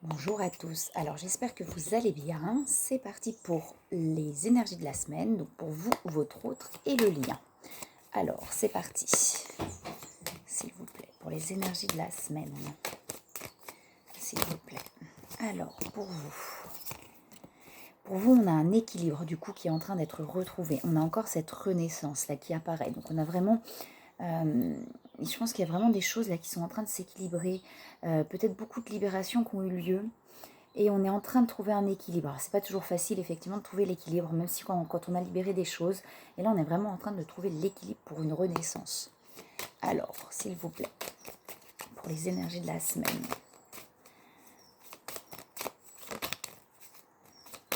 Bonjour à tous, alors j'espère que vous allez bien, c'est parti pour les énergies de la semaine, donc pour vous, votre autre et le lien. Alors c'est parti, s'il vous plaît, pour les énergies de la semaine, s'il vous plaît. Alors pour vous on a un équilibre du coup qui est en train d'être retrouvé, on a encore cette renaissance là qui apparaît, donc on a vraiment... je pense qu'il y a vraiment des choses là qui sont en train de s'équilibrer, peut-être beaucoup de libérations qui ont eu lieu. Et on est en train de trouver un équilibre. Alors, c'est pas toujours facile, effectivement, de trouver l'équilibre, même si quand on a libéré des choses. Et là, on est vraiment en train de trouver l'équilibre pour une renaissance. Alors, s'il vous plaît, pour les énergies de la semaine.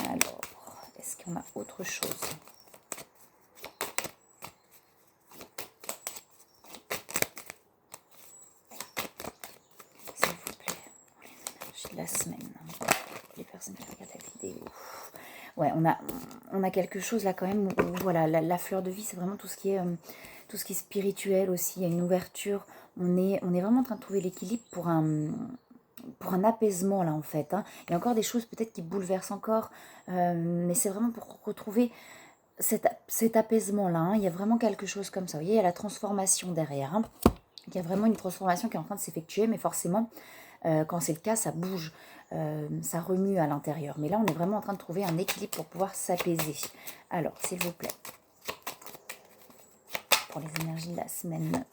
Alors, est-ce qu'on a autre chose? S'il vous plaît, pour les énergies de la semaine. Pour les personnes qui regardent la vidéo. Ouais, on a quelque chose là quand même où voilà, la fleur de vie, c'est vraiment tout ce qui est spirituel aussi. Il y a une ouverture. On est vraiment en train de trouver l'équilibre pour un apaisement là en fait. Hein. Il y a encore des choses peut-être qui bouleversent encore, mais c'est vraiment pour retrouver cet apaisement là. Hein. Il y a vraiment quelque chose comme ça. Vous voyez, il y a la transformation derrière. Hein. Il y a vraiment une transformation qui est en train de s'effectuer, mais forcément, quand c'est le cas, ça bouge, ça remue à l'intérieur. Mais là, on est vraiment en train de trouver un équilibre pour pouvoir s'apaiser. Alors, s'il vous plaît, pour les énergies de la semaine.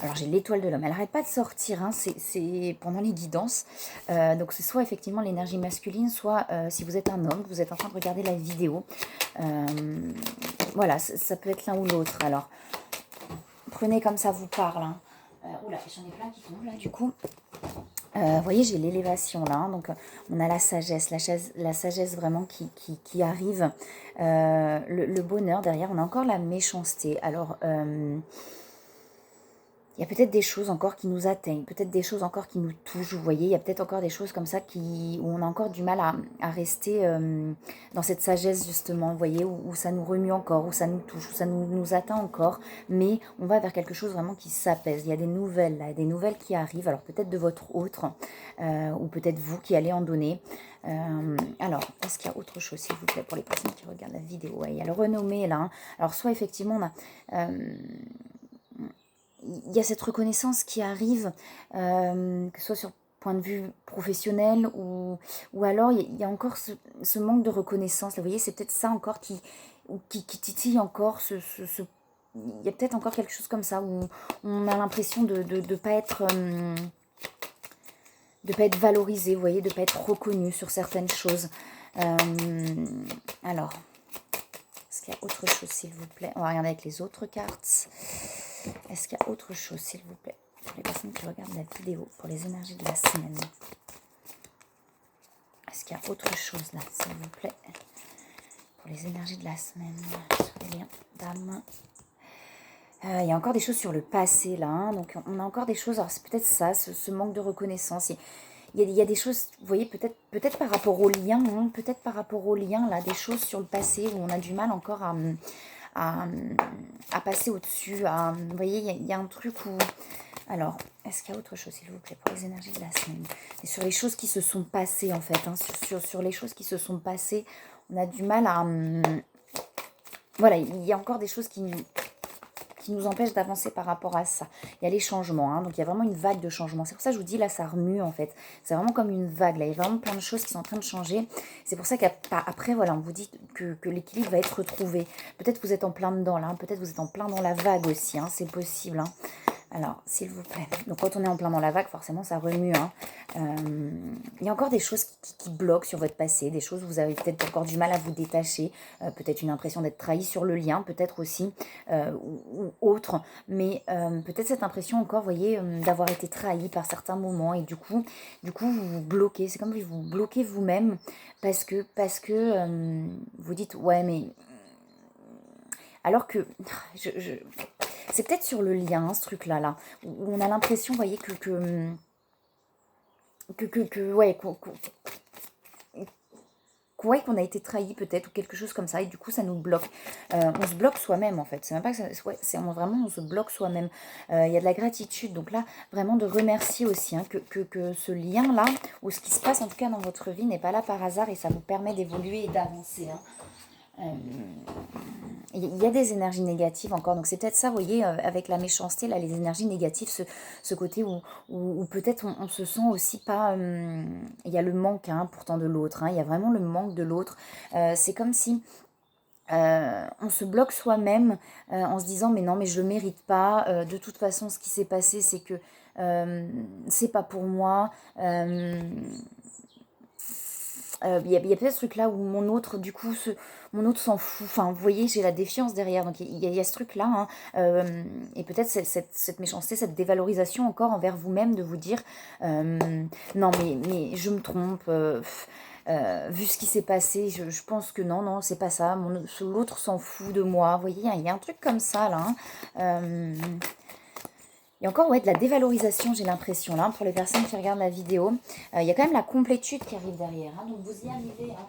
Alors, j'ai l'étoile de l'homme. Elle n'arrête pas de sortir, hein, c'est pendant les guidances. Donc, c'est soit effectivement l'énergie masculine, soit si vous êtes un homme, vous êtes en train de regarder la vidéo. Voilà, ça peut être l'un ou l'autre. Alors, prenez comme ça vous parle. Hein. Oula, j'en ai plein qui tombent là, du coup. Vous voyez, j'ai l'élévation là, hein, donc on a la sagesse vraiment qui arrive, le bonheur derrière, on a encore la méchanceté. Alors, il y a peut-être des choses encore qui nous atteignent, peut-être des choses encore qui nous touchent, vous voyez, il y a peut-être encore des choses comme ça où on a encore du mal à rester dans cette sagesse justement, vous voyez, où ça nous remue encore, où ça nous touche, où ça nous atteint encore, mais on va vers quelque chose vraiment qui s'apaise. Il y a des nouvelles là, des nouvelles qui arrivent, alors peut-être de votre autre, ou peut-être vous qui allez en donner. Alors, est-ce qu'il y a autre chose, s'il vous plaît, pour les personnes qui regardent la vidéo? Ouais, il y a le renommé là, hein. Alors soit effectivement on a... il y a cette reconnaissance qui arrive, que ce soit sur point de vue professionnel ou alors il y a encore ce manque de reconnaissance. Là, vous voyez, c'est peut-être ça encore qui titille encore il y a peut-être encore quelque chose comme ça où on a l'impression de ne pas être... de pas être valorisé, vous voyez, de ne pas être reconnu sur certaines choses. Alors, est-ce qu'il y a autre chose, s'il vous plaît? On va regarder avec les autres cartes. Est-ce qu'il y a autre chose, s'il vous plaît, pour les personnes qui regardent la vidéo, pour les énergies de la semaine? Est-ce qu'il y a autre chose là, s'il vous plaît, pour les énergies de la semaine, sur les liens d'âme? Il y a encore des choses sur le passé là, hein, donc on a encore des choses, alors c'est peut-être ça, ce manque de reconnaissance. Il y a des choses, vous voyez, peut-être par rapport au lien, hein, peut-être par rapport au lien là, des choses sur le passé où on a du mal encore à passer au-dessus. Vous voyez, il y a un truc où... Alors, est-ce qu'il y a autre chose, s'il vous plaît, pour les énergies de la semaine? Et sur les choses qui se sont passées, en fait, hein, sur les choses qui se sont passées, on a du mal à... voilà, il y a encore des choses qui nous empêchent d'avancer par rapport à ça. Il y a les changements, hein, donc il y a vraiment une vague de changements. C'est pour ça que je vous dis, là, ça remue, en fait. C'est vraiment comme une vague, là. Il y a vraiment plein de choses qui sont en train de changer. C'est pour ça qu'après, voilà, on vous dit que l'équilibre va être retrouvé. Peut-être que vous êtes en plein dedans, là. Hein. Peut-être que vous êtes en plein dans la vague aussi, hein. C'est possible, hein. Alors, s'il vous plaît. Donc, quand on est en plein dans la vague, forcément, ça remue. Hein. Il y a encore des choses qui bloquent sur votre passé, des choses où vous avez peut-être encore du mal à vous détacher, peut-être une impression d'être trahi sur le lien, peut-être aussi, ou autre. Mais peut-être cette impression encore, vous voyez, d'avoir été trahi par certains moments. Et du coup vous vous bloquez. C'est comme si vous bloquez vous-même parce que vous dites, ouais, mais... Alors que... c'est peut-être sur le lien, hein, ce truc-là, là, où on a l'impression, vous voyez, ouais, croit qu'on a été trahi peut-être ou quelque chose comme ça et du coup ça nous bloque. On se bloque soi-même en fait. C'est même pas que ça, ouais, c'est vraiment on se bloque soi-même. Il y a de la gratitude. Donc là, vraiment de remercier aussi hein, que ce lien-là ou ce qui se passe en tout cas dans votre vie n'est pas là par hasard et ça vous permet d'évoluer et d'avancer. Hein. Il y a des énergies négatives encore, donc c'est peut-être ça, vous voyez, avec la méchanceté, là, les énergies négatives, ce côté où peut-être on se sent aussi pas... il y a le manque hein, pourtant de l'autre, hein, il y a vraiment le manque de l'autre. C'est comme si on se bloque soi-même en se disant mais non, mais je le mérite pas, de toute façon ce qui s'est passé c'est que c'est pas pour moi. Il y a peut-être ce truc-là où mon autre, du coup, mon autre s'en fout. Enfin, vous voyez, j'ai la défiance derrière. Donc, il y a ce truc-là. Hein, et peut-être cette méchanceté, cette dévalorisation encore envers vous-même de vous dire non, mais je me trompe. Vu ce qui s'est passé, je pense que non, c'est pas ça. L'autre s'en fout de moi. Vous voyez, il y a un truc comme ça, là. Hein. Il y a encore ouais, de la dévalorisation, j'ai l'impression, là, pour les personnes qui regardent la vidéo. Il y a quand même la complétude qui arrive derrière. Hein, donc, vous y arrivez. Hein.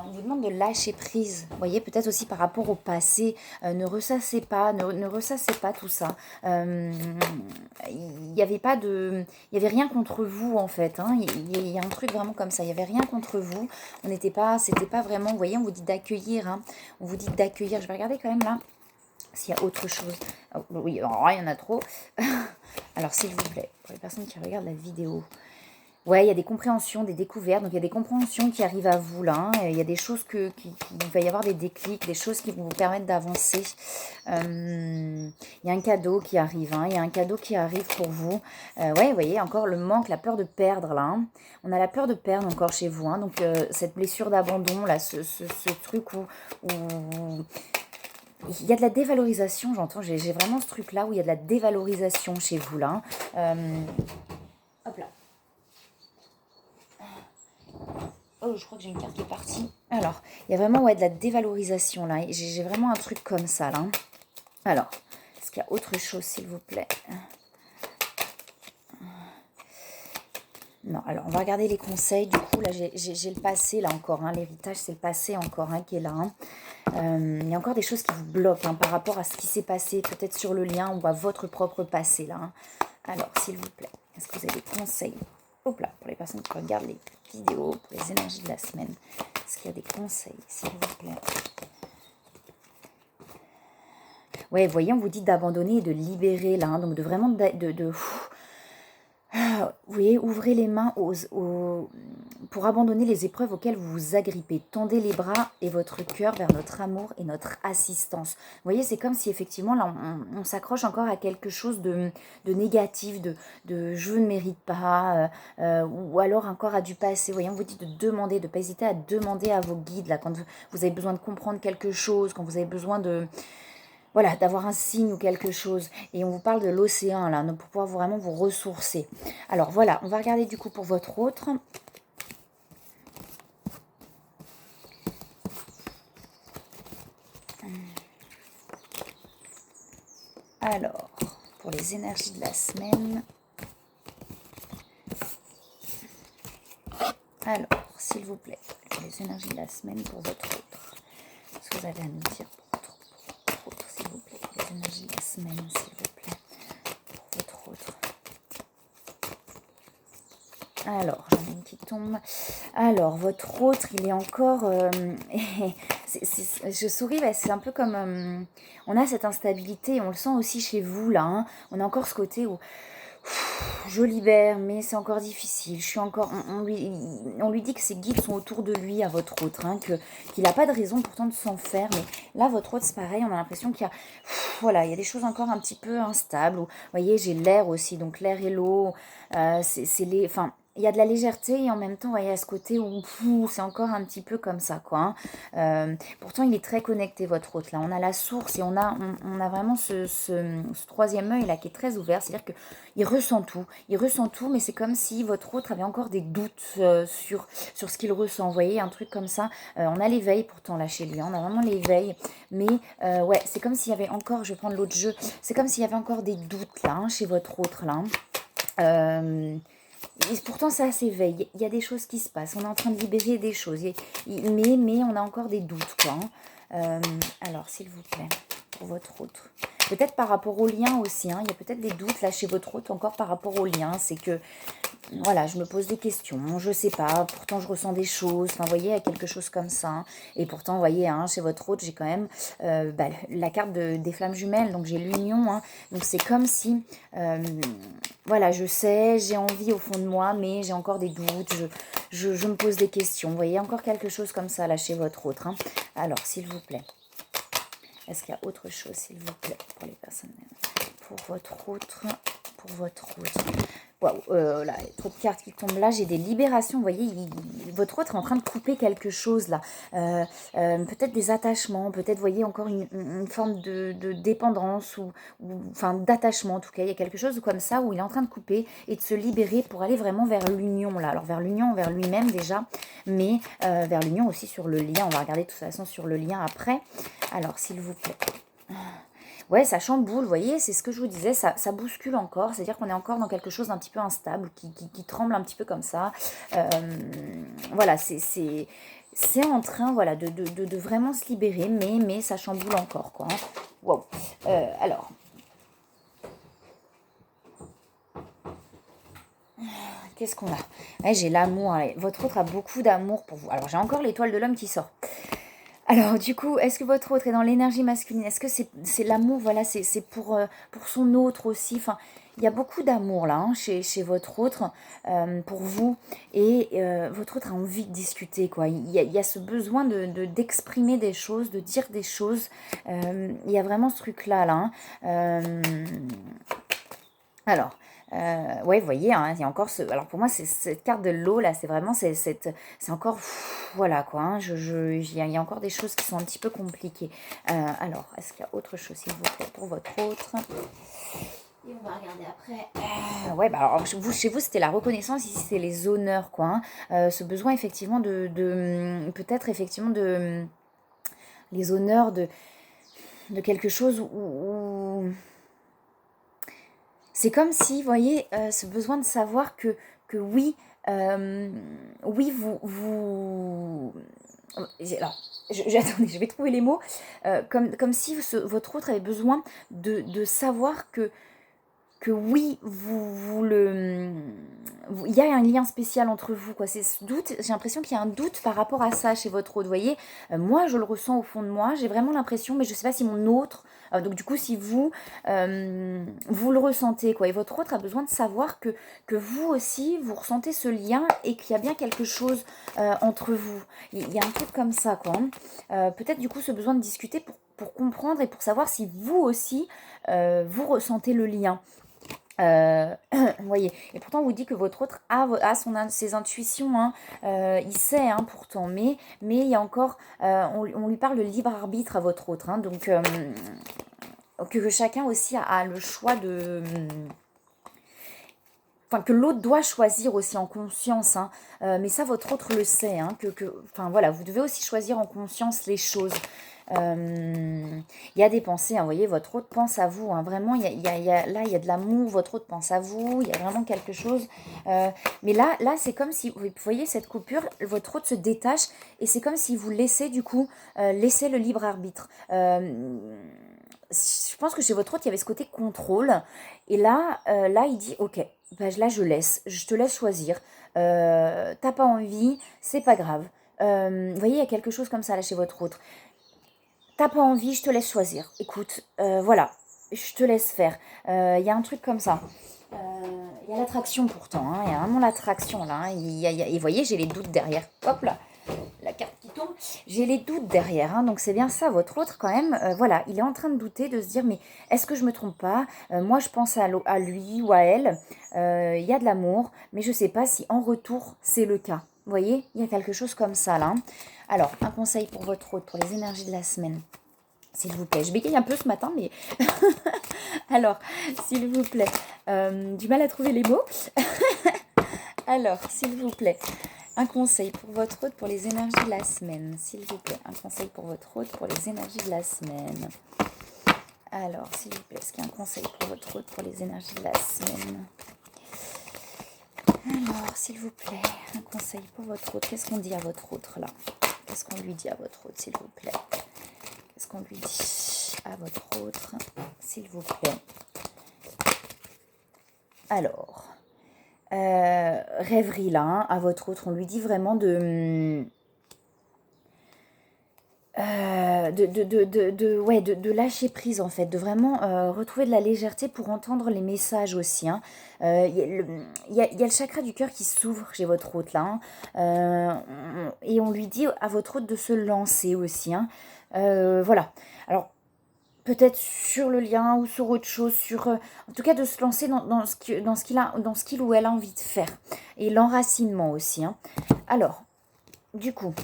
On vous demande de lâcher prise. Vous voyez, peut-être aussi par rapport au passé. Ne ressassez pas, ne ressassez pas tout ça. Il n'y avait pas de... Il n'y avait rien contre vous, en fait. Hein. Il y a un truc vraiment comme ça. Il n'y avait rien contre vous. On n'était pas... C'était pas vraiment... Vous voyez, on vous dit d'accueillir. Hein. On vous dit d'accueillir. Je vais regarder quand même, là. S'il y a autre chose. Oh, oui, alors, il y en a trop. Alors, s'il vous plaît, pour les personnes qui regardent la vidéo. Ouais, il y a des compréhensions, des découvertes. Donc, il y a des compréhensions qui arrivent à vous, là. Hein. Il y a des choses il va y avoir des déclics, des choses qui vont vous permettre d'avancer. Il y a un cadeau qui arrive. Hein. Il y a un cadeau qui arrive pour vous. Ouais, vous voyez, encore le manque, la peur de perdre, là. Hein. On a la peur de perdre encore chez vous. Hein. Donc, cette blessure d'abandon, là, ce truc où il y a de la dévalorisation, j'entends, j'ai vraiment ce truc-là où il y a de la dévalorisation chez vous, là. Hop là. Oh, je crois que j'ai une carte qui est partie. Alors, il y a vraiment ouais, de la dévalorisation, là. J'ai vraiment un truc comme ça, là. Alors, est-ce qu'il y a autre chose, s'il vous plaît ? Non, alors on va regarder les conseils. Du coup, là, j'ai le passé, là encore. Hein, l'héritage, c'est le passé encore hein, qui est là. Hein. Il y a encore des choses qui vous bloquent hein, par rapport à ce qui s'est passé, peut-être sur le lien ou à votre propre passé, là. Hein. Alors, s'il vous plaît, est-ce que vous avez des conseils? Hop là, pour les personnes qui regardent les vidéos, pour les énergies de la semaine. Est-ce qu'il y a des conseils, s'il vous plaît? Ouais, vous voyez, on vous dit d'abandonner et de libérer, là. Hein, donc, de vraiment vous voyez, ouvrez les mains pour abandonner les épreuves auxquelles vous vous agrippez. Tendez les bras et votre cœur vers notre amour et notre assistance. Vous voyez, c'est comme si effectivement, là, on s'accroche encore à quelque chose de négatif, de je ne mérite pas, ou alors encore à du passé. Vous voyez, on vous dit de demander, de ne pas hésiter à demander à vos guides, là, quand vous avez besoin de comprendre quelque chose, quand vous avez besoin de... Voilà, d'avoir un signe ou quelque chose. Et on vous parle de l'océan, là, donc pour pouvoir vraiment vous ressourcer. Alors, voilà, on va regarder du coup pour votre autre. Alors, pour les énergies de la semaine. Alors, s'il vous plaît, pour les énergies de la semaine pour votre autre. Qu'est-ce que vous avez à nous dire pour votre autre, s'il vous plaît, pour les énergies de la semaine, s'il vous plaît, pour votre autre. Alors, j'en ai une qui tombe. Alors, votre autre, il est encore... je souris, c'est un peu comme... on a cette instabilité, on le sent aussi chez vous, là. Hein. On a encore ce côté où... je libère, mais c'est encore difficile. Je suis encore, on lui dit que ses guides sont autour de lui à votre autre, hein, qu'il n'a pas de raison pourtant de s'en faire. Mais là, votre autre, c'est pareil, on a l'impression qu'il y a, voilà, il y a des choses encore un petit peu instables. Vous voyez, j'ai l'air aussi, donc l'air et l'eau, enfin, il y a de la légèreté et en même temps, il y a ce côté où c'est encore un petit peu comme ça, quoi. Hein. Pourtant, il est très connecté, votre hôte, là. On a la source et on a vraiment ce troisième œil, là, qui est très ouvert. C'est-à-dire qu'il ressent tout. Il ressent tout, mais c'est comme si votre autre avait encore des doutes sur ce qu'il ressent. Vous voyez, un truc comme ça. On a l'éveil, pourtant, là, chez lui. Hein. On a vraiment l'éveil. Mais, ouais, c'est comme s'il y avait encore... Je vais prendre l'autre jeu. C'est comme s'il y avait encore des doutes, là, hein, chez votre autre, là. Et pourtant, ça s'éveille. Il y a des choses qui se passent. On est en train de libérer des choses. Mais on a encore des doutes, quoi. Alors, s'il vous plaît, pour votre autre. Peut-être par rapport au lien aussi. Il y a peut-être des doutes là chez votre autre encore par rapport au lien. C'est que, voilà, je me pose des questions. Je sais pas. Pourtant, je ressens des choses. Enfin, vous voyez, il y a quelque chose comme ça. Et pourtant, vous voyez, chez votre autre, j'ai quand même la carte des flammes jumelles. Donc, j'ai l'union. Donc, c'est comme si... voilà, je sais, j'ai envie au fond de moi, mais j'ai encore des doutes, je me pose des questions. Vous voyez, encore quelque chose comme ça là chez votre autre. Alors, s'il vous plaît, est-ce qu'il y a autre chose, s'il vous plaît, pour les personnes, pour votre autre, Waouh, là, il y a trop de cartes qui tombent là, j'ai des libérations, vous voyez, votre autre est en train de couper quelque chose là, peut-être des attachements, peut-être, vous voyez, encore une forme de dépendance, enfin d'attachement en tout cas, il y a quelque chose comme ça où il est en train de couper et de se libérer pour aller vraiment vers l'union là, alors vers l'union, vers lui-même déjà, mais vers l'union aussi sur le lien, on va regarder de toute façon sur le lien après, alors s'il vous plaît... Ouais, ça chamboule, vous voyez, c'est ce que je vous disais, ça bouscule encore, c'est-à-dire qu'on est encore dans quelque chose d'un petit peu instable, qui tremble un petit peu comme ça. Voilà, c'est en train, voilà, de vraiment se libérer, mais ça chamboule encore, quoi. Wow. Alors... Qu'est-ce qu'on a? Ouais, j'ai l'amour, votre autre a beaucoup d'amour pour vous. Alors, j'ai encore l'étoile de l'homme qui sort. Alors, du coup, est-ce que votre autre est dans l'énergie masculine? Est-ce que c'est l'amour? Voilà, c'est pour son autre aussi. Enfin, il y a beaucoup d'amour là, chez votre autre, pour vous. Et votre autre a envie de discuter, quoi. Il y a ce besoin d'exprimer des choses, de dire des choses. Il y a vraiment ce truc-là, là. Alors... ouais, vous voyez, il y a encore ce... Alors pour moi, c'est cette carte de l'eau, là, c'est vraiment... C'est encore... voilà, quoi. Il y a encore des choses qui sont un petit peu compliquées. Alors, est-ce qu'il y a autre chose, s'il vous plaît, pour votre autre? Et on va regarder après. Ouais, bah alors, chez vous, c'était la reconnaissance. Ici, c'est les honneurs, quoi. Ce besoin, effectivement, peut-être, effectivement, les honneurs de quelque chose où c'est comme si, vous voyez, ce besoin de savoir que oui, oui, alors, attendez, je vais trouver les mots. Comme si votre autre avait besoin de savoir que oui, il y a un lien spécial entre vous, quoi. C'est ce doute, j'ai l'impression qu'il y a un doute par rapport à ça chez votre autre, vous voyez. Moi, je le ressens au fond de moi, j'ai vraiment l'impression, mais je ne sais pas si mon autre, donc du coup, si vous le ressentez, quoi. Et votre autre a besoin de savoir que vous aussi, vous ressentez ce lien et qu'il y a bien quelque chose entre vous. Il y a un truc comme ça, quoi. Peut-être du coup, ce besoin de discuter pour comprendre et pour savoir si vous aussi, vous ressentez le lien. Vous voyez, et pourtant on vous dit que votre autre a ses intuitions, il sait pourtant, mais il y a encore, on lui parle de libre arbitre à votre autre, donc que chacun aussi a le choix de... Enfin, que l'autre doit choisir aussi en conscience, mais ça votre autre le sait, enfin voilà, vous devez aussi choisir en conscience les choses. Il y a des pensées, vous voyez, votre autre pense à vous, vraiment, là il y a de l'amour, votre autre pense à vous, il y a vraiment quelque chose, mais là c'est comme si, vous voyez cette coupure, votre autre se détache, et c'est comme si vous laissez du coup, laissez le libre arbitre. Je pense que chez votre autre, il y avait ce côté contrôle, et là il dit, ok, là je te laisse choisir, t'as pas envie, c'est pas grave. Vous voyez, il y a quelque chose comme ça là chez votre autre. T'as pas envie, je te laisse choisir. Écoute, voilà, je te laisse faire. Il y a un truc comme ça. Il y a l'attraction pourtant, il y a vraiment l'attraction là. Et vous voyez, j'ai les doutes derrière. Hop là, la carte qui tombe. J'ai les doutes derrière, donc c'est bien ça. Votre autre quand même, voilà, il est en train de douter, de se dire, mais est-ce que je me trompe pas? Moi, je pense à lui ou à elle. Il y a de l'amour, mais je sais pas si en retour, c'est le cas. Vous voyez, il y a quelque chose comme ça là. Alors, un conseil pour votre autre, pour les énergies de la semaine. S'il vous plaît, je bégaye un peu ce matin, mais... Alors, s'il vous plaît, du mal à trouver les mots. Alors, s'il vous plaît, un conseil pour votre autre, pour les énergies de la semaine. S'il vous plaît, un conseil pour votre autre, pour les énergies de la semaine. Alors, s'il vous plaît, est-ce qu'il y a un conseil pour votre autre, pour les énergies de la semaine? Alors, s'il vous plaît, un conseil pour votre autre. Qu'est-ce qu'on dit à votre autre, là? Qu'est-ce qu'on lui dit à votre autre, s'il vous plaît? Qu'est-ce qu'on lui dit à votre autre, s'il vous plaît? Alors, rêverie, là, hein, à votre autre. On lui dit vraiment de lâcher prise en fait, de vraiment retrouver de la légèreté pour entendre les messages aussi. Hein. Il y a le chakra du cœur qui s'ouvre chez votre hôte là. Hein. Et on lui dit à votre hôte de se lancer aussi. Hein. Voilà. Alors peut-être sur le lien ou sur autre chose, en tout cas de se lancer dans ce qu'il ou elle a envie de faire. Et l'enracinement aussi. Hein. Alors, du coup,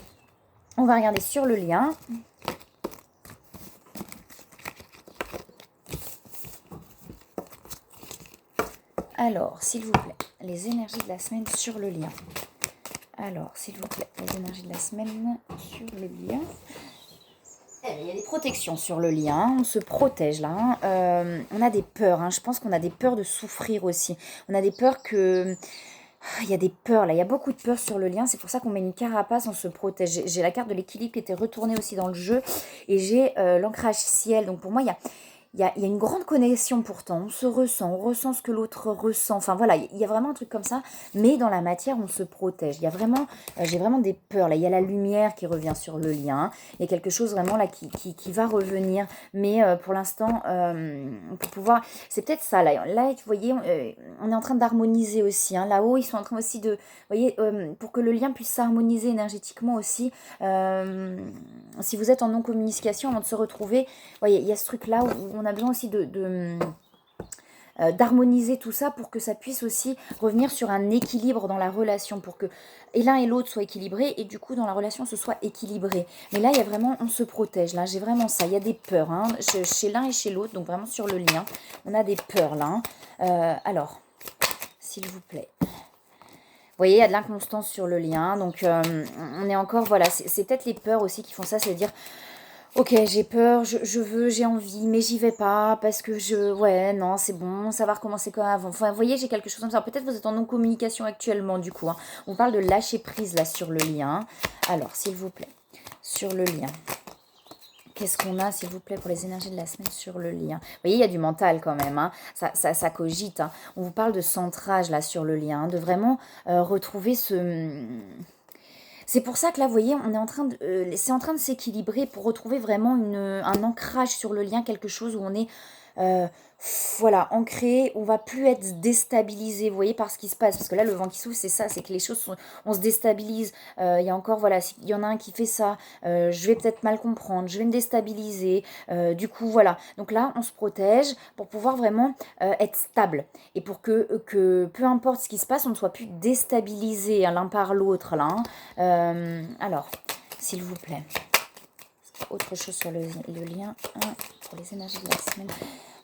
on va regarder sur le lien. Alors, s'il vous plaît, les énergies de la semaine sur le lien. Alors, s'il vous plaît, les énergies de la semaine sur le lien. Il y a des protections sur le lien, on se protège là. On a des peurs, hein. Je pense qu'on a des peurs de souffrir aussi. On a des peurs que... Il y a des peurs là, il y a beaucoup de peurs sur le lien, c'est pour ça qu'on met une carapace, on se protège. J'ai la carte de l'équilibre qui était retournée aussi dans le jeu et j'ai l'ancrage ciel. Donc pour moi, il y a une grande connexion pourtant, on ressent ce que l'autre ressent. Enfin voilà, il y a vraiment un truc comme ça, mais dans la matière, on se protège. Il y a vraiment, j'ai vraiment des peurs là. Il y a la lumière qui revient sur le lien. Il y a quelque chose vraiment là qui va revenir, mais pour l'instant, pour pouvoir, c'est peut-être ça là. Là, vous voyez, on est en train d'harmoniser aussi. Hein. Là-haut, ils sont en train aussi de, vous voyez, pour que le lien puisse s'harmoniser énergétiquement aussi. Si vous êtes en non-communication avant de se retrouver, voyez, il y a ce truc là où on a besoin aussi d'harmoniser tout ça pour que ça puisse aussi revenir sur un équilibre dans la relation, pour que et l'un et l'autre soient équilibrés et du coup dans la relation ce soit équilibré. Mais là il y a vraiment, on se protège, là j'ai vraiment ça, il y a des peurs hein, chez l'un et chez l'autre, donc vraiment sur le lien, on a des peurs là. Hein. Alors, s'il vous plaît. Vous voyez, il y a de l'inconstance sur le lien, donc on est encore, voilà, c'est peut-être les peurs aussi qui font ça, c'est de dire... Ok, j'ai peur, je veux, j'ai envie, mais j'y vais pas parce que ouais, non, c'est bon, ça va recommencer comme avant. Enfin, vous voyez, j'ai quelque chose comme ça. Peut-être vous êtes en non-communication actuellement, du coup. Hein. On parle de lâcher prise, là, sur le lien. Alors, s'il vous plaît, sur le lien. Qu'est-ce qu'on a, s'il vous plaît, pour les énergies de la semaine sur le lien? Vous voyez, il y a du mental quand même, hein. Ça cogite. Hein. On vous parle de centrage, là, sur le lien, de vraiment retrouver ce... C'est pour ça que là, vous voyez, on est en train de, c'est en train de s'équilibrer pour retrouver vraiment un ancrage sur le lien, quelque chose où on est, euh, voilà, ancré, on va plus être déstabilisé, vous voyez, par ce qui se passe. Parce que là, le vent qui souffle, c'est ça, c'est que les choses, on se déstabilise. Il y a encore, voilà, il y en a un qui fait ça, je vais peut-être mal comprendre, je vais me déstabiliser. Du coup, voilà. Donc là, on se protège pour pouvoir vraiment être stable. Et pour que peu importe ce qui se passe, on ne soit plus déstabilisé hein, l'un par l'autre, là. Hein. Alors, s'il vous plaît, autre chose sur le lien hein, pour les énergies de la semaine.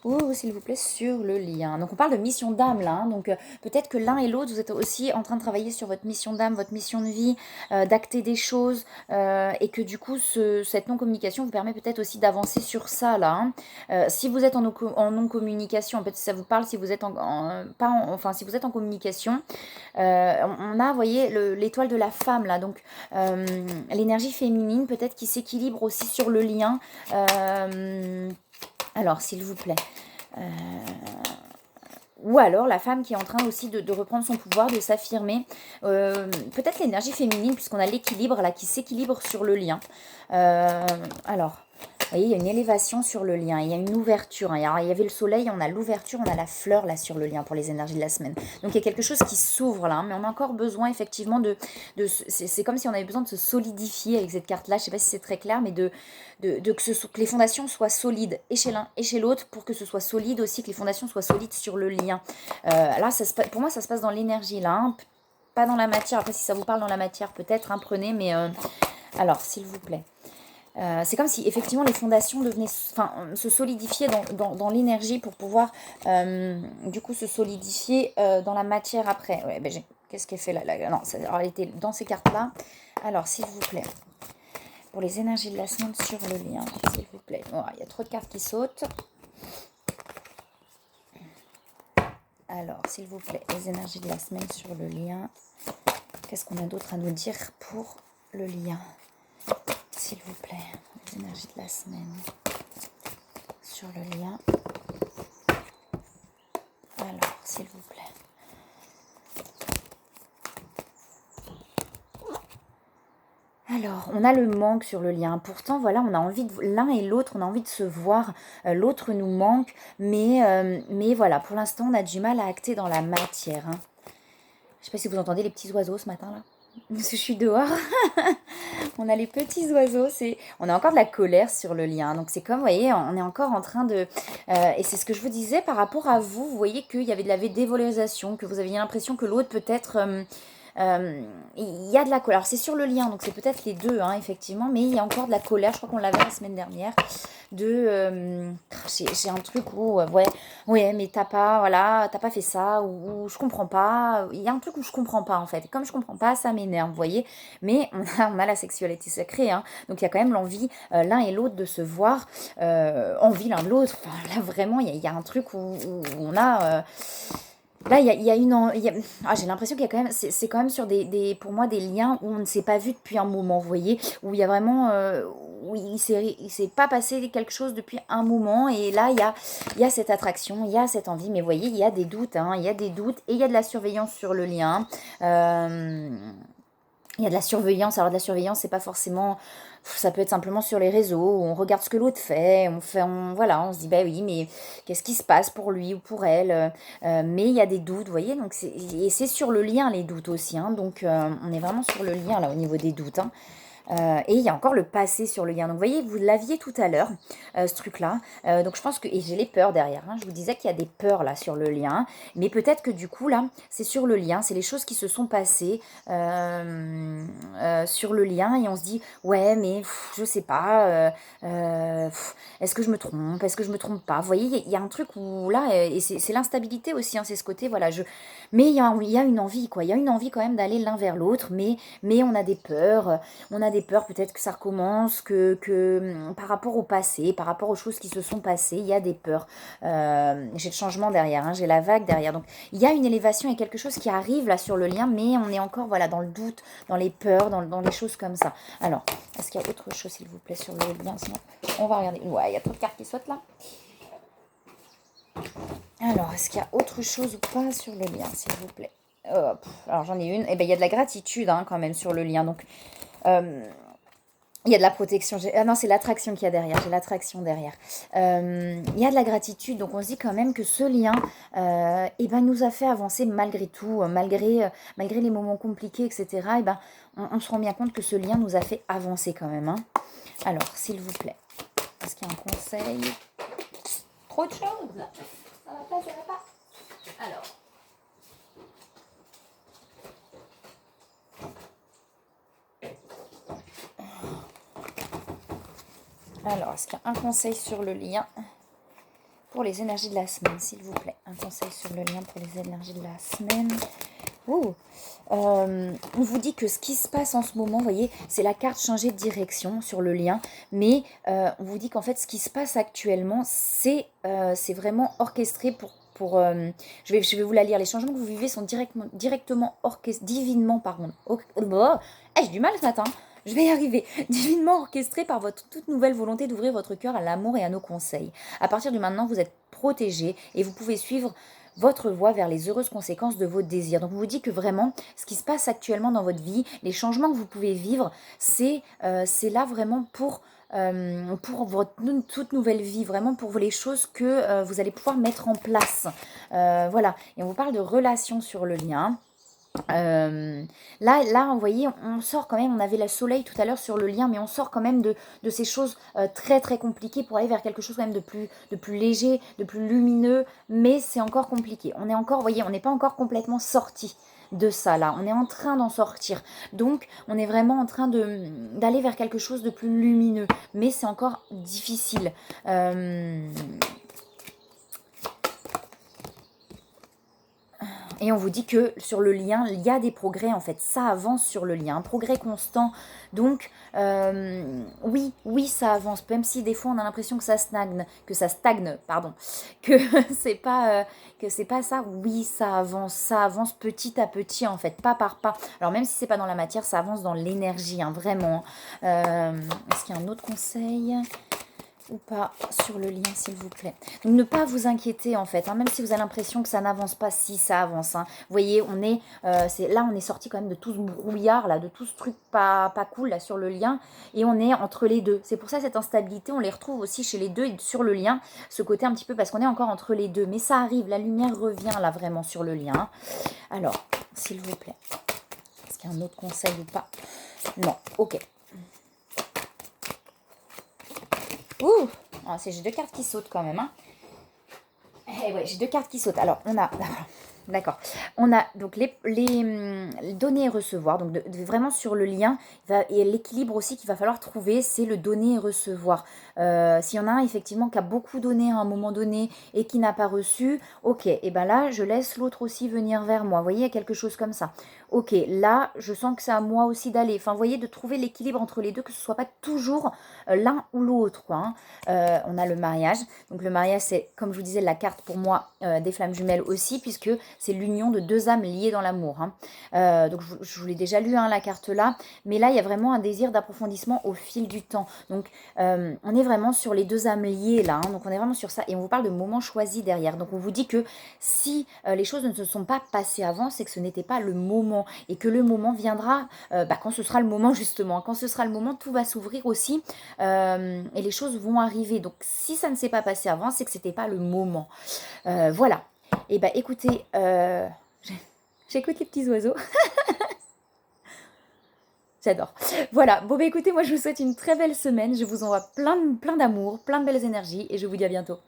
Oh, s'il vous plaît, sur le lien. Donc, on parle de mission d'âme, là. Hein. Donc, peut-être que l'un et l'autre, vous êtes aussi en train de travailler sur votre mission d'âme, votre mission de vie, d'acter des choses. Et que du coup, cette non-communication vous permet peut-être aussi d'avancer sur ça, là. Hein. Si vous êtes en non-communication, peut-être ça vous parle si vous êtes enfin, si vous êtes en communication. On a, vous voyez, l'étoile de la femme, là. Donc, l'énergie féminine, peut-être qui s'équilibre aussi sur le lien. Alors, s'il vous plaît. Ou alors la femme qui est en train aussi de reprendre son pouvoir, de s'affirmer. Peut-être l'énergie féminine, puisqu'on a l'équilibre là qui s'équilibre sur le lien. Alors, vous voyez, il y a une élévation sur le lien, il y a une ouverture. Hein. Alors, il y avait le soleil, on a l'ouverture, on a la fleur là sur le lien pour les énergies de la semaine. Donc il y a quelque chose qui s'ouvre là, hein, mais on a encore besoin effectivement c'est comme si on avait besoin de se solidifier avec cette carte là. Je ne sais pas si c'est très clair, mais que les fondations soient solides et chez l'un et chez l'autre pour que ce soit solide aussi, que les fondations soient solides sur le lien. Là, pour moi, ça se passe dans l'énergie là, hein, pas dans la matière. Après, si ça vous parle dans la matière, peut-être, hein, prenez, mais alors, s'il vous plaît. C'est comme si effectivement les fondations devenaient, se solidifier dans l'énergie pour pouvoir du coup se solidifier dans la matière après. Ouais, ben qu'est-ce qu'elle fait là, non, elle était dans ces cartes-là. Alors, s'il vous plaît, pour les énergies de la semaine sur le lien, s'il vous plaît. Oh, il y a trop de cartes qui sautent. Alors, s'il vous plaît, les énergies de la semaine sur le lien. Qu'est-ce qu'on a d'autre à nous dire pour le lien? S'il vous plaît, les énergies de la semaine sur le lien. Alors, s'il vous plaît. Alors, on a le manque sur le lien. Pourtant, voilà, on a envie de l'un et l'autre, on a envie de se voir. L'autre nous manque, mais voilà, pour l'instant, on a du mal à acter dans la matière. Hein. Je ne sais pas si vous entendez les petits oiseaux ce matin là. Je suis dehors. On a les petits oiseaux. On a encore de la colère sur le lien. Donc c'est comme, vous voyez, on est encore en train de... et c'est ce que je vous disais par rapport à vous. Vous voyez qu'il y avait de la dévalorisation, que vous aviez l'impression que l'autre peut-être... il y a de la colère. Alors c'est sur le lien, donc c'est peut-être les deux, hein, effectivement, mais il y a encore de la colère. Je crois qu'on l'avait la semaine dernière. J'ai un truc où ouais, mais t'as pas fait ça, ou je comprends pas. Il y a un truc où je comprends pas en fait. Et comme je comprends pas, ça m'énerve, vous voyez. Mais on a la sexualité sacrée, hein, donc il y a quand même l'envie l'un et l'autre de se voir, envie l'un de l'autre. Enfin, là vraiment, il y a un truc où on a là, il y a j'ai l'impression qu'il y a quand même, c'est quand même sur pour moi, des liens où on ne s'est pas vu depuis un moment, vous voyez, où il y a vraiment, où il s'est pas passé quelque chose depuis un moment, et là, il y a cette attraction, il y a cette envie, mais vous voyez, il y a des doutes, hein, il y a des doutes, et il y a de la surveillance sur le lien. Il y a de la surveillance. Alors de la surveillance, c'est pas forcément... Ça peut être simplement sur les réseaux, où on regarde ce que l'autre fait, voilà, on se dit, bah oui, mais qu'est-ce qui se passe pour lui ou pour elle, mais il y a des doutes, vous voyez, donc et c'est sur le lien, les doutes aussi, hein, donc on est vraiment sur le lien, là, au niveau des doutes, hein. Et il y a encore le passé sur le lien. Donc vous voyez, vous l'aviez tout à l'heure, ce truc-là. Donc je pense que... Et j'ai les peurs derrière. Hein. Je vous disais qu'il y a des peurs là sur le lien. Mais peut-être que du coup, là, c'est sur le lien. C'est les choses qui se sont passées sur le lien. Et on se dit, ouais, mais je sais pas. Est-ce que je me trompe? Est-ce que je me trompe pas? Vous voyez, il y a un truc où là... Et c'est l'instabilité aussi. Hein, c'est ce côté, voilà. Mais il y a une envie, quoi. Il y a une envie quand même d'aller l'un vers l'autre. Mais on a des peurs. On a des peurs, peut-être que ça recommence, que par rapport au passé, par rapport aux choses qui se sont passées, il y a des peurs. J'ai le changement derrière, hein, j'ai la vague derrière. Donc il y a une élévation et quelque chose qui arrive là sur le lien, mais on est encore voilà, dans le doute, dans les peurs, dans les choses comme ça. Alors, est-ce qu'il y a autre chose, s'il vous plaît, sur le lien? Sinon, on va regarder. Ouais, il y a trop de cartes qui sautent là. Alors, est-ce qu'il y a autre chose ou pas sur le lien, s'il vous plaît? Alors j'en ai une. Eh ben, il y a de la gratitude, hein, quand même sur le lien. Donc il y a de la protection. Ah non, c'est l'attraction qu'il y a derrière. J'ai l'attraction derrière. Il y a de la gratitude. Donc on se dit quand même que ce lien eh ben, nous a fait avancer malgré tout, malgré les moments compliqués, etc. Eh ben, on se rend bien compte que ce lien nous a fait avancer quand même. Hein. Alors, s'il vous plaît, est-ce qu'il y a un conseil? Trop de choses. Ça va pas, ça va pas. Alors. Alors, est-ce qu'il y a un conseil sur le lien pour les énergies de la semaine, s'il vous plaît? Un conseil sur le lien pour les énergies de la semaine. On vous dit que ce qui se passe en ce moment, vous voyez, c'est la carte changer de direction sur le lien, mais on vous dit qu'en fait, ce qui se passe actuellement, c'est vraiment orchestré pour je vais vous la lire. Les changements que vous vivez sont directement orchestrés, divinement, pardon. J'ai du mal ce matin. Je vais y arriver. Divinement orchestré par votre toute nouvelle volonté d'ouvrir votre cœur à l'amour et à nos conseils. À partir de maintenant, vous êtes protégé et vous pouvez suivre votre voie vers les heureuses conséquences de vos désirs. Donc, on vous dit que vraiment, ce qui se passe actuellement dans votre vie, les changements que vous pouvez vivre, c'est là vraiment pour votre toute nouvelle vie, vraiment pour les choses que vous allez pouvoir mettre en place. Voilà. Et on vous parle de relations sur le lien. Là, vous voyez, on sort quand même, on avait le soleil tout à l'heure sur le lien, mais on sort quand même de ces choses très très compliquées pour aller vers quelque chose quand même de plus léger, de plus lumineux, mais c'est encore compliqué. On est encore, vous voyez, on n'est pas encore complètement sorti de ça là, on est en train d'en sortir. Donc, on est vraiment en train d'aller vers quelque chose de plus lumineux, mais c'est encore difficile. Et on vous dit que sur le lien, il y a des progrès en fait, ça avance sur le lien, un progrès constant. Donc oui, oui, ça avance, même si des fois on a l'impression que ça stagne, pardon, que c'est pas ça. Oui, ça avance petit à petit en fait, pas par pas. Alors même si c'est pas dans la matière, ça avance dans l'énergie, hein, vraiment. Est-ce qu'il y a un autre conseil ou pas sur le lien, s'il vous plaît? Donc, ne pas vous inquiéter en fait, hein, même si vous avez l'impression que ça n'avance pas, si ça avance. Hein. Vous voyez, on est sorti quand même de tout ce brouillard là, de tout ce truc pas cool là sur le lien, et on est entre les deux. C'est pour ça cette instabilité, on les retrouve aussi chez les deux et sur le lien, ce côté un petit peu parce qu'on est encore entre les deux. Mais ça arrive, la lumière revient là vraiment sur le lien. Hein. Alors, s'il vous plaît, est-ce qu'il y a un autre conseil ou pas? Non, ok. Ouh, ah, j'ai deux cartes qui sautent quand même. Hein. Eh ouais, j'ai deux cartes qui sautent. Alors, on a... D'accord. On a donc les donner et recevoir. Donc, vraiment sur le lien. Et l'équilibre aussi qu'il va falloir trouver, c'est le donner et recevoir. S'il y en a un, effectivement, qui a beaucoup donné à un moment donné et qui n'a pas reçu, ok. Et ben là, je laisse l'autre aussi venir vers moi. Vous voyez, il y a quelque chose comme ça. Ok, là, je sens que c'est à moi aussi d'aller. Enfin, vous voyez, de trouver l'équilibre entre les deux, que ce ne soit pas toujours l'un ou l'autre. Hein. On a le mariage. Donc, le mariage, c'est, comme je vous disais, la carte pour moi des flammes jumelles aussi, puisque c'est l'union de deux âmes liées dans l'amour. Hein. Donc, je vous l'ai déjà lu, hein, la carte là. Mais là, il y a vraiment un désir d'approfondissement au fil du temps. Donc, on est vraiment sur les deux âmes liées là. Hein. Donc, on est vraiment sur ça. Et on vous parle de moments choisis derrière. Donc, on vous dit que si les choses ne se sont pas passées avant, c'est que ce n'était pas le moment. Et que le moment viendra quand ce sera le moment, justement. Quand ce sera le moment, tout va s'ouvrir aussi. Et les choses vont arriver. Donc, si ça ne s'est pas passé avant, c'est que c'était pas le moment. Voilà. Et bah écoutez, j'écoute les petits oiseaux. J'adore. Voilà. Bon bah écoutez, moi je vous souhaite une très belle semaine. Je vous envoie plein d'amour, plein de belles énergies et je vous dis à bientôt.